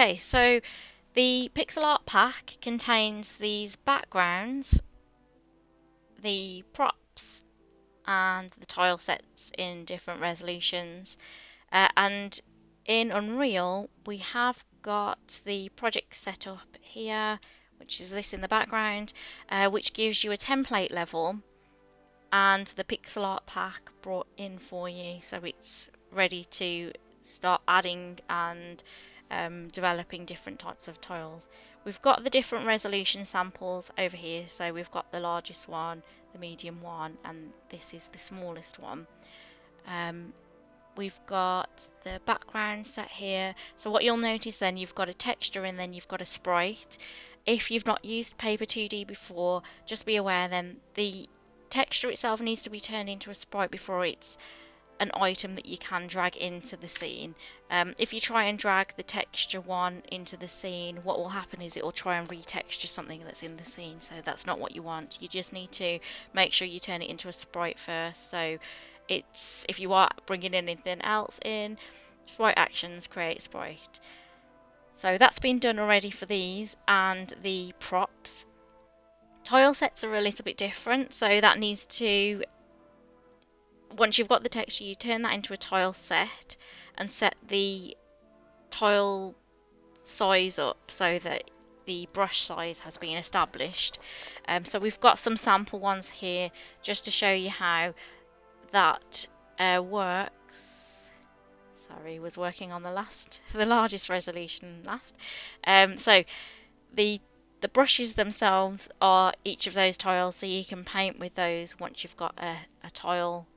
Okay, so the pixel art pack contains these backgrounds, the props, and the tile sets in different resolutions. And in Unreal, we have got the project set up here, which is this in the background, which gives you a template level and the pixel art pack brought in for you, so it's ready to start adding and developing different types of tiles. We've got the different resolution samples over here, so we've got the largest one, the medium one, and this is the smallest one. We've got the background set here, so what you'll notice then, you've got a texture and then you've got a sprite. If you've not used Paper 2D before, just be aware then the texture itself needs to be turned into a sprite before it's an item that you can drag into the scene. If you try and drag the texture one into the scene, what will happen is it will try and retexture something that's in the scene, so that's not what you want. You just need to make sure you turn it into a sprite first. So it's, if you are bringing anything else in, sprite actions, create sprite. So that's been done already for these and the props. Tile sets are a little bit different, so that needs to, once you've got the texture, you turn that into a tile set and set the tile size up so that the brush size has been established. So we've got some sample ones here just to show you how that works. Sorry, was working on the largest resolution last. So the brushes themselves are each of those tiles, so you can paint with those once you've got a tile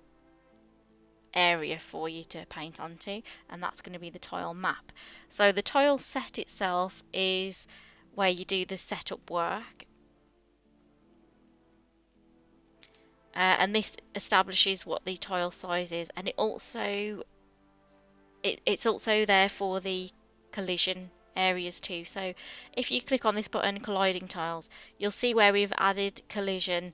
area for you to paint onto, and that's going to be the tile map. So the tile set itself is where you do the setup work, and this establishes what the tile size is, and it's also there for the collision areas too. So if you click on this button, colliding tiles, you'll see where we've added collision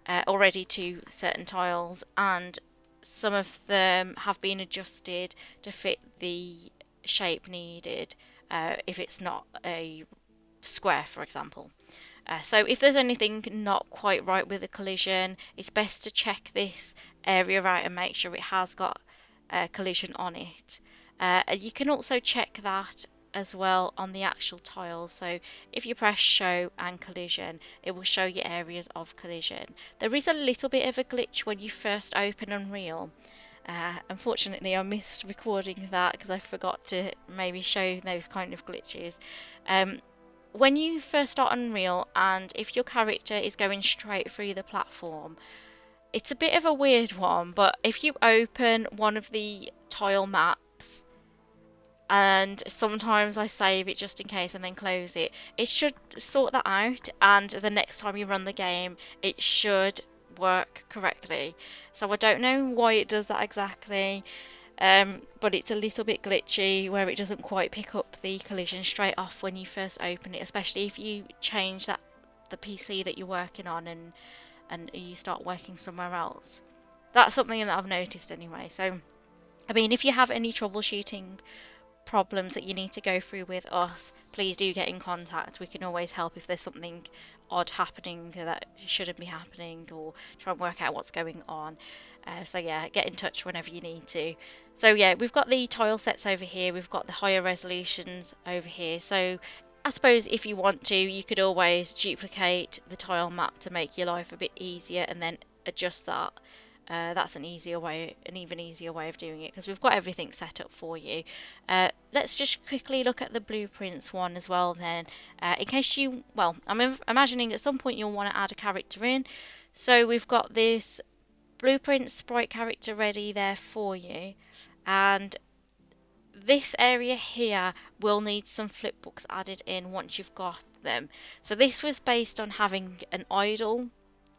already to certain tiles, and some of them have been adjusted to fit the shape needed if it's not a square, for example. So if there's anything not quite right with the collision, it's best to check this area out and make sure it has got collision on it. You can also check that as well on the actual tiles. So if you press show and collision, it will show you areas of collision. There is a little bit of a glitch when you first open Unreal. Unfortunately, I missed recording that because I forgot to maybe show those kind of glitches. When you first start Unreal, and if your character is going straight through the platform, it's a bit of a weird one, but if you open one of the tile maps, and sometimes I save it just in case and then close it, it should sort that out, and the next time you run the game, it should work correctly. So I don't know why it does that exactly. But it's a little bit glitchy where it doesn't quite pick up the collision straight off when you first open it, especially if you change the PC that you're working on and you start working somewhere else. That's something that I've noticed anyway. So, I mean, if you have any troubleshooting problems that you need to go through with us, please do get in contact. We can always help if there's something odd happening that shouldn't be happening, or try and work out what's going on. So yeah, get in touch whenever you need to. So yeah, we've got the tile sets over here, we've got the higher resolutions over here. So I suppose if you want to, you could always duplicate the tile map to make your life a bit easier and then adjust that. That's an even easier way of doing it, because we've got everything set up for you. Let's just quickly look at the blueprints one as well then, in case you, well, I'm imagining at some point you'll want to add a character in. So we've got this blueprint sprite character ready there for you, and this area here will need some flipbooks added in once you've got them. So this was based on having an idle,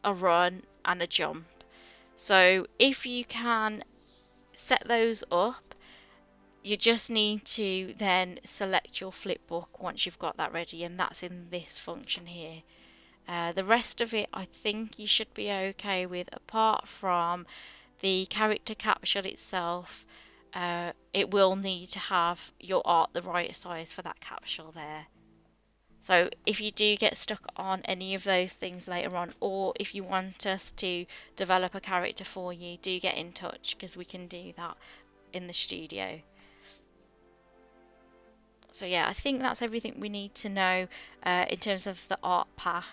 a run, and a jump. So if you can set those up, you just need to then select your flipbook once you've got that ready, and that's in this function here. The rest of it I think you should be okay with, apart from the character capture itself. it will need to have your art the right size for that capsule there. So if you do get stuck on any of those things later on, or if you want us to develop a character for you, do get in touch because we can do that in the studio. So yeah, I think that's everything we need to know in terms of the art pack.